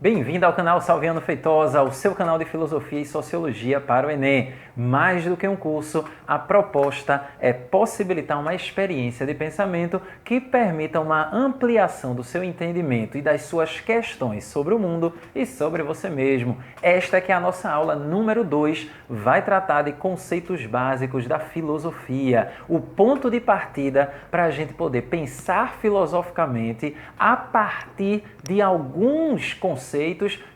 Bem-vindo ao canal Salviano Feitosa, o seu canal de filosofia e sociologia para o Enem. Mais do que um curso, a proposta é possibilitar uma experiência de pensamento que permita uma ampliação do seu entendimento e das suas questões sobre o mundo e sobre você mesmo. Esta que é a nossa aula número 2, vai tratar de conceitos básicos da filosofia, o ponto de partida para a gente poder pensar filosoficamente a partir de alguns conceitos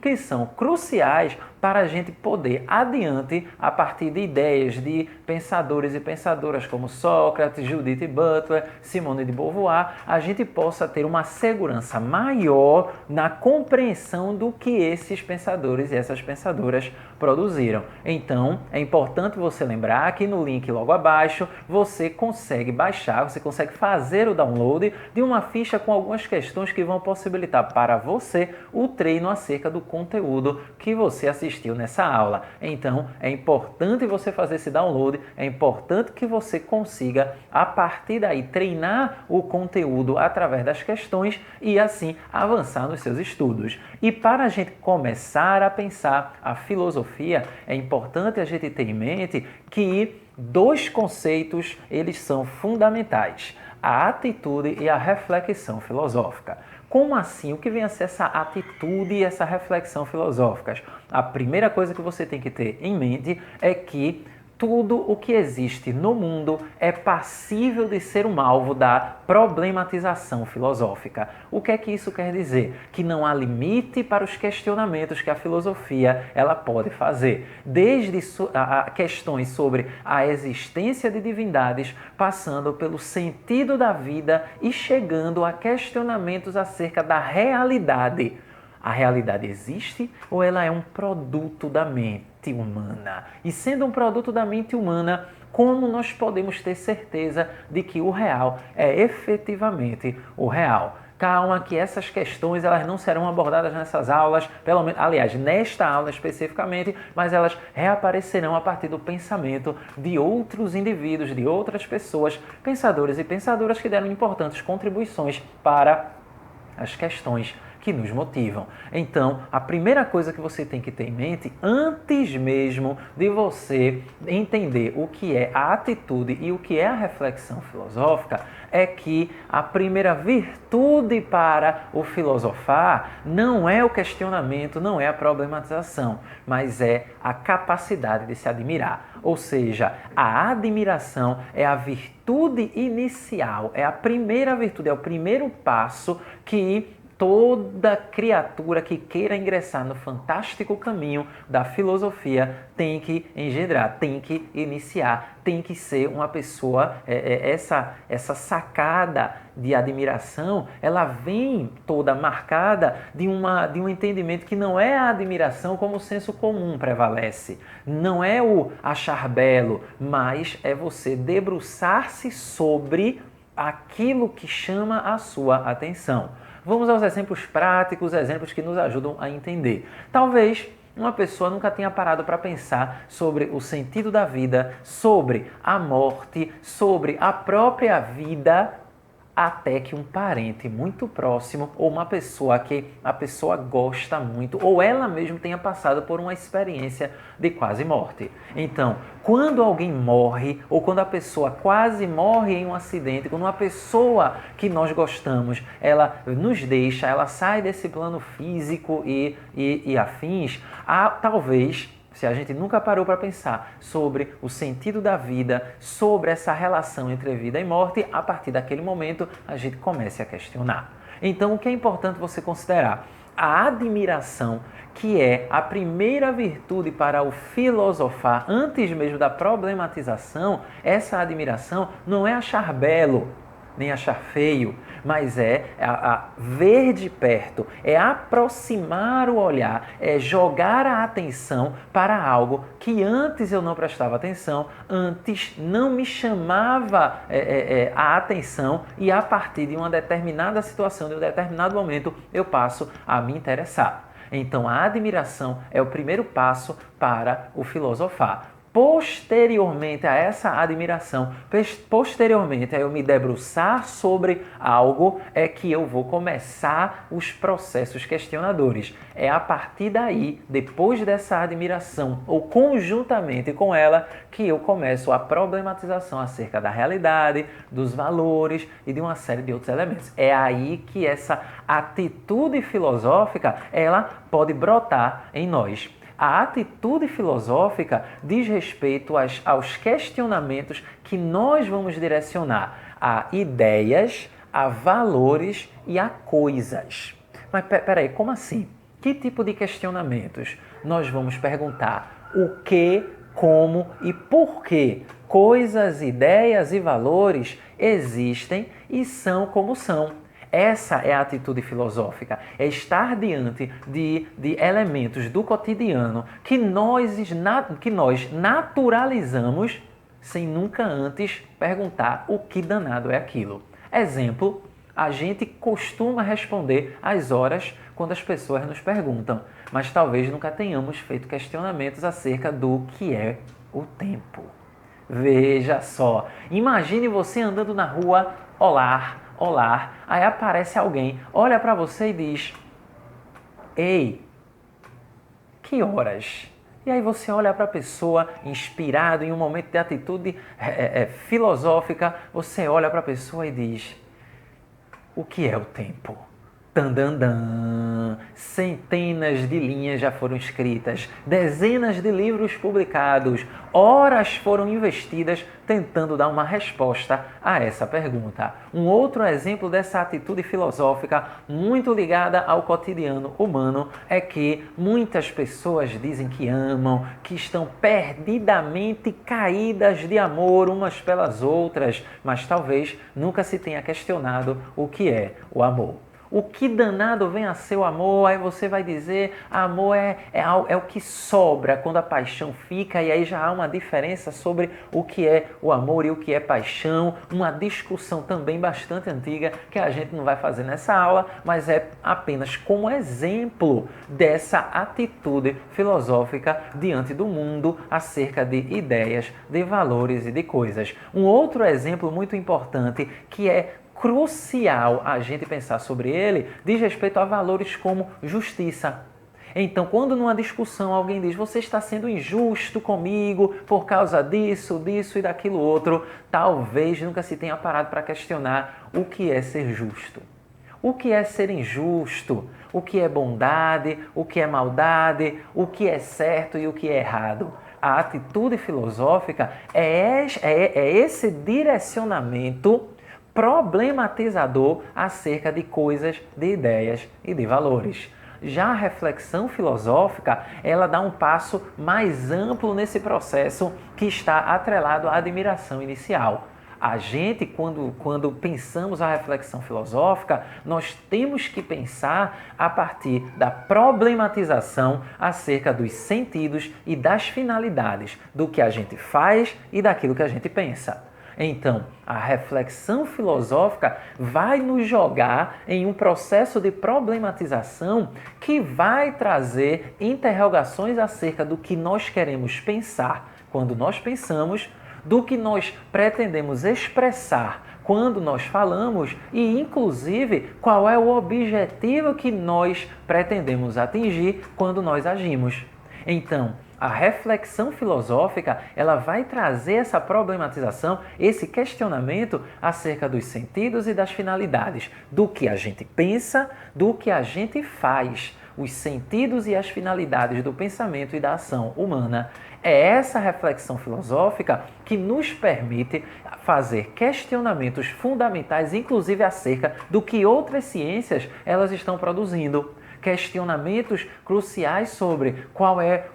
que são cruciais para a gente poder adiante a partir de ideias de pensadores e pensadoras como Sócrates, Judith Butler, Simone de Beauvoir, a gente possa ter uma segurança maior na compreensão do que esses pensadores e essas pensadoras produziram. Então, é importante você lembrar que no link logo abaixo você consegue baixar, você consegue fazer o download de uma ficha com algumas questões que vão possibilitar para você o treino acerca do conteúdo que você assistiu nessa aula. Então, é importante você fazer esse download, é importante que você consiga, a partir daí, treinar o conteúdo através das questões e, assim, avançar nos seus estudos. E para a gente começar a pensar a filosofia, é importante a gente ter em mente que dois conceitos, eles são fundamentais: a atitude e a reflexão filosófica. Como assim? O que vem a ser essa atitude e essa reflexão filosóficas? A primeira coisa que você tem que ter em mente é que tudo o que existe no mundo é passível de ser um alvo da problematização filosófica. O que é que isso quer dizer? Que não há limite para os questionamentos que a filosofia ela pode fazer. Desde questões sobre a existência de divindades, passando pelo sentido da vida e chegando a questionamentos acerca da realidade. A realidade existe ou ela é um produto da mente humana? E sendo um produto da mente humana, como nós podemos ter certeza de que o real é efetivamente o real? Calma que essas questões elas não serão abordadas nessas aulas, pelo menos, aliás, nesta aula especificamente, mas elas reaparecerão a partir do pensamento de outros indivíduos, de outras pessoas, pensadores e pensadoras que deram importantes contribuições para as questões que nos motivam. Então, a primeira coisa que você tem que ter em mente, antes mesmo de você entender o que é a atitude e o que é a reflexão filosófica, é que a primeira virtude para o filosofar não é o questionamento, não é a problematização, mas é a capacidade de se admirar. Ou seja, a admiração é a virtude inicial, é a primeira virtude, é o primeiro passo que toda criatura que queira ingressar no fantástico caminho da filosofia tem que engendrar, tem que iniciar, tem que ser uma pessoa, essa sacada de admiração, ela vem toda marcada de um entendimento que não é a admiração como o senso comum prevalece, não é o achar belo, mas é você debruçar-se sobre aquilo que chama a sua atenção. Vamos aos exemplos práticos, exemplos que nos ajudam a entender. Talvez uma pessoa nunca tenha parado para pensar sobre o sentido da vida, sobre a morte, sobre a própria vida, até que um parente muito próximo ou uma pessoa que a pessoa gosta muito ou ela mesma tenha passado por uma experiência de quase morte. Então, quando alguém morre ou quando a pessoa quase morre em um acidente, quando uma pessoa que nós gostamos, ela nos deixa, ela sai desse plano físico e afins, talvez, se a gente nunca parou para pensar sobre o sentido da vida, sobre essa relação entre vida e morte, a partir daquele momento a gente comece a questionar. Então, o que é importante você considerar? A admiração, que é a primeira virtude para o filosofar, antes mesmo da problematização, essa admiração não é achar belo, nem achar feio, mas é ver de perto, é aproximar o olhar, é jogar a atenção para algo que antes eu não prestava atenção, antes não me chamava a atenção e a partir de uma determinada situação, de um determinado momento, eu passo a me interessar. Então, a admiração é o primeiro passo para o filosofar. posteriormente a essa admiração, posteriormente a eu me debruçar sobre algo, é que eu vou começar os processos questionadores. É a partir daí, depois dessa admiração, ou conjuntamente com ela, que eu começo a problematização acerca da realidade, dos valores e de uma série de outros elementos. É aí que essa atitude filosófica, ela pode brotar em nós. A atitude filosófica diz respeito aos questionamentos que nós vamos direcionar a ideias, a valores e a coisas. Mas peraí, como assim? Que tipo de questionamentos? Nós vamos perguntar o que, como e por que coisas, ideias e valores existem e são como são. Essa é a atitude filosófica, é estar diante de elementos do cotidiano que nós naturalizamos sem nunca antes perguntar o que danado é aquilo. Exemplo, a gente costuma responder às horas quando as pessoas nos perguntam, mas talvez nunca tenhamos feito questionamentos acerca do que é o tempo. Veja só, imagine você andando na rua, olá, aí aparece alguém, olha para você e diz: ei, que horas? E aí você olha para a pessoa, inspirado em um momento de atitude filosófica, você olha para a pessoa e diz: o que é o tempo? Tandandã, centenas de linhas já foram escritas, dezenas de livros publicados, horas foram investidas tentando dar uma resposta a essa pergunta. Um outro exemplo dessa atitude filosófica muito ligada ao cotidiano humano é que muitas pessoas dizem que amam, que estão perdidamente caídas de amor umas pelas outras, mas talvez nunca se tenha questionado o que é o amor. O que danado vem a ser o amor? Aí você vai dizer, amor é o que sobra quando a paixão fica, e aí já há uma diferença sobre o que é o amor e o que é paixão, uma discussão também bastante antiga que a gente não vai fazer nessa aula, mas é apenas como exemplo dessa atitude filosófica diante do mundo acerca de ideias, de valores e de coisas. Um outro exemplo muito importante que é crucial a gente pensar sobre ele, diz respeito a valores como justiça. Então, quando numa discussão alguém diz, você está sendo injusto comigo por causa disso e daquilo outro, talvez nunca se tenha parado para questionar o que é ser justo. O que é ser injusto? O que é bondade? O que é maldade? O que é certo e o que é errado? A atitude filosófica é esse direcionamento problematizador acerca de coisas, de ideias e de valores. Já a reflexão filosófica, ela dá um passo mais amplo nesse processo que está atrelado à admiração inicial. A gente, quando pensamos a reflexão filosófica, nós temos que pensar a partir da problematização acerca dos sentidos e das finalidades do que a gente faz e daquilo que a gente pensa. Então, a reflexão filosófica vai nos jogar em um processo de problematização que vai trazer interrogações acerca do que nós queremos pensar quando nós pensamos, do que nós pretendemos expressar quando nós falamos e, inclusive, qual é o objetivo que nós pretendemos atingir quando nós agimos. Então, a reflexão filosófica, ela vai trazer essa problematização, esse questionamento acerca dos sentidos e das finalidades, do que a gente pensa, do que a gente faz, os sentidos e as finalidades do pensamento e da ação humana. É essa reflexão filosófica que nos permite fazer questionamentos fundamentais, inclusive acerca do que outras ciências elas estão produzindo. Questionamentos cruciais sobre qual é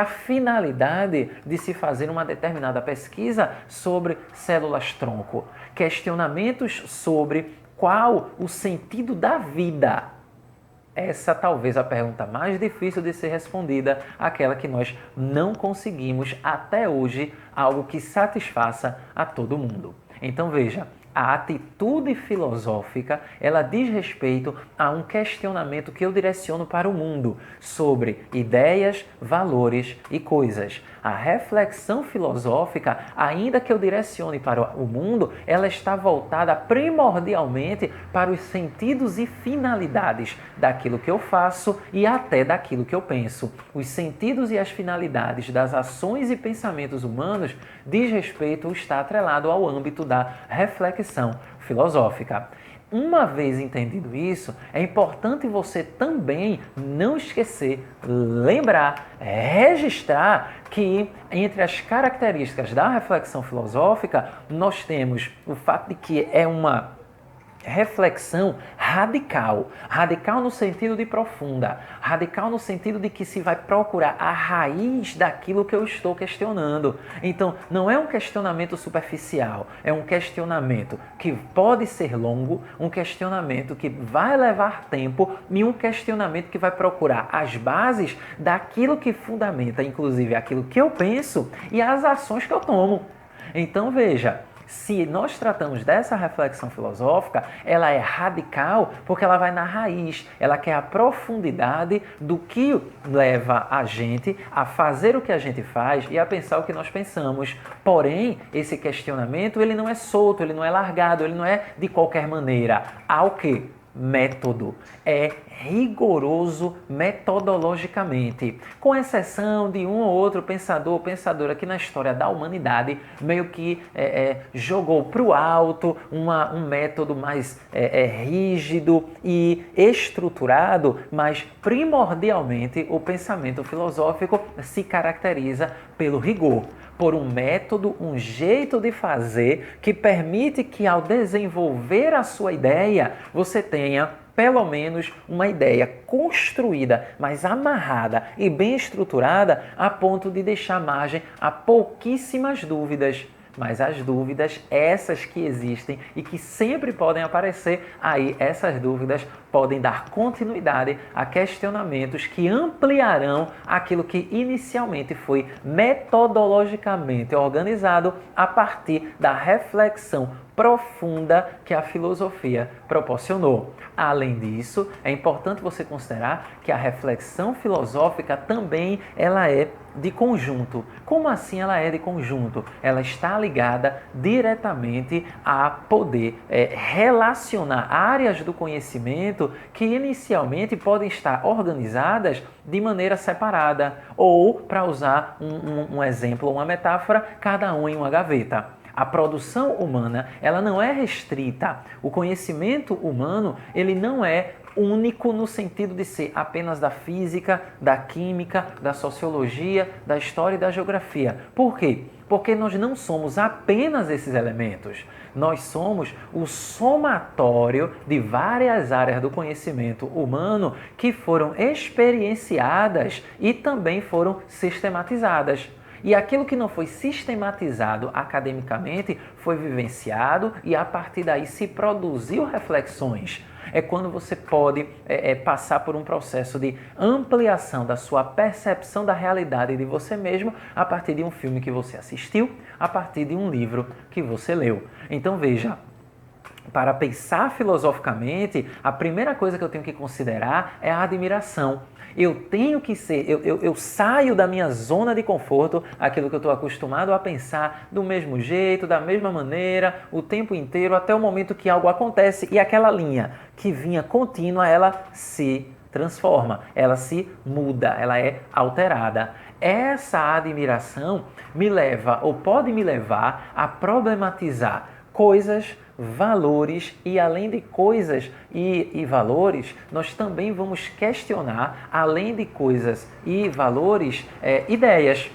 a finalidade de se fazer uma determinada pesquisa sobre células-tronco. Questionamentos sobre qual o sentido da vida. Essa talvez a pergunta mais difícil de ser respondida, aquela que nós não conseguimos até hoje algo que satisfaça a todo mundo. Então veja, A atitude filosófica, ela diz respeito a um questionamento que eu direciono para o mundo sobre ideias, valores e coisas. A reflexão filosófica, ainda que eu direcione para o mundo, ela está voltada primordialmente para os sentidos e finalidades daquilo que eu faço e até daquilo que eu penso. Os sentidos e as finalidades das ações e pensamentos humanos diz respeito, está atrelado ao âmbito da reflexão filosófica. Uma vez entendido isso, é importante você também não esquecer, lembrar, registrar que entre as características da reflexão filosófica, nós temos o fato de que é uma reflexão radical. Radical no sentido de profunda. Radical no sentido de que se vai procurar a raiz daquilo que eu estou questionando. Então, não é um questionamento superficial. É um questionamento que pode ser longo, um questionamento que vai levar tempo e um questionamento que vai procurar as bases daquilo que fundamenta, inclusive, aquilo que eu penso e as ações que eu tomo. Então, veja, se nós tratamos dessa reflexão filosófica, ela é radical porque ela vai na raiz, ela quer a profundidade do que leva a gente a fazer o que a gente faz e a pensar o que nós pensamos. Porém, esse questionamento ele não é solto, ele não é largado, ele não é de qualquer maneira. Há o quê? Método. É rigoroso metodologicamente, com exceção de um ou outro pensador ou pensadora que na história da humanidade meio que jogou para o alto um método mais rígido e estruturado, mas primordialmente o pensamento filosófico se caracteriza pelo rigor, por um método, um jeito de fazer que permite que ao desenvolver a sua ideia, você tenha pelo menos uma ideia construída, mas amarrada e bem estruturada a ponto de deixar margem a pouquíssimas dúvidas. Mas as dúvidas, essas que existem e que sempre podem aparecer, aí essas dúvidas podem dar continuidade a questionamentos que ampliarão aquilo que inicialmente foi metodologicamente organizado a partir da reflexão profunda que a filosofia proporcionou. Além disso, é importante você considerar que a reflexão filosófica também ela é de conjunto. Como assim ela é de conjunto? Ela está ligada diretamente a poder relacionar áreas do conhecimento que inicialmente podem estar organizadas de maneira separada ou, para usar um exemplo, uma metáfora, cada um em uma gaveta. A produção humana, ela não é restrita. O conhecimento humano, ele não é único no sentido de ser apenas da física, da química, da sociologia, da história e da geografia. Por quê? Porque nós não somos apenas esses elementos. Nós somos o somatório de várias áreas do conhecimento humano que foram experienciadas e também foram sistematizadas. E aquilo que não foi sistematizado academicamente foi vivenciado e a partir daí se produziu reflexões. É quando você pode passar por um processo de ampliação da sua percepção da realidade de você mesmo a partir de um filme que você assistiu, a partir de um livro que você leu. Então veja, para pensar filosoficamente, a primeira coisa que eu tenho que considerar é a admiração. Eu tenho que ser, eu saio da minha zona de conforto, aquilo que eu estou acostumado a pensar do mesmo jeito, da mesma maneira, o tempo inteiro, até o momento que algo acontece e aquela linha que vinha contínua, ela se transforma, ela se muda, ela é alterada. Essa admiração me leva, ou pode me levar, a problematizar coisas, valores e além de coisas e valores, nós também vamos questionar, além de coisas e valores, ideias.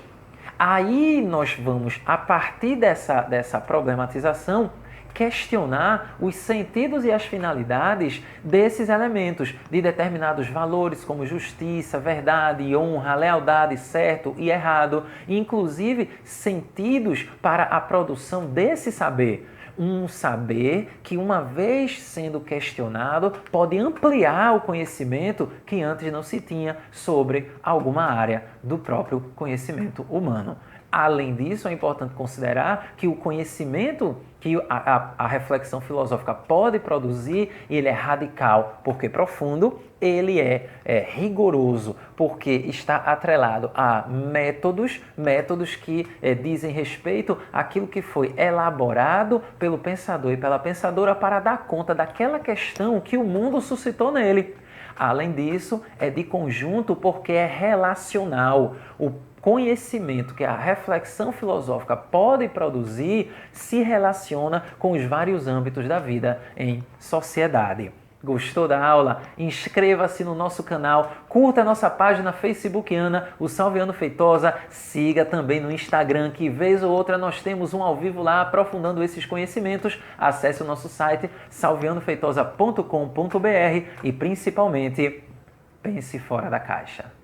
Aí nós vamos, a partir dessa problematização, questionar os sentidos e as finalidades desses elementos, de determinados valores como justiça, verdade, honra, lealdade, certo e errado, inclusive sentidos para a produção desse saber. Um saber que, uma vez sendo questionado, pode ampliar o conhecimento que antes não se tinha sobre alguma área do próprio conhecimento humano. Além disso, é importante considerar que o conhecimento que a reflexão filosófica pode produzir, ele é radical, porque profundo, ele é rigoroso, porque está atrelado a métodos que dizem respeito àquilo que foi elaborado pelo pensador e pela pensadora para dar conta daquela questão que o mundo suscitou nele. Além disso, é de conjunto porque é relacional. O conhecimento que a reflexão filosófica pode produzir se relaciona com os vários âmbitos da vida em sociedade. Gostou da aula? Inscreva-se no nosso canal, curta a nossa página facebookiana, o Salviano Feitosa, siga também no Instagram, que vez ou outra nós temos um ao vivo lá aprofundando esses conhecimentos. Acesse o nosso site salvianofeitosa.com.br e principalmente pense fora da caixa.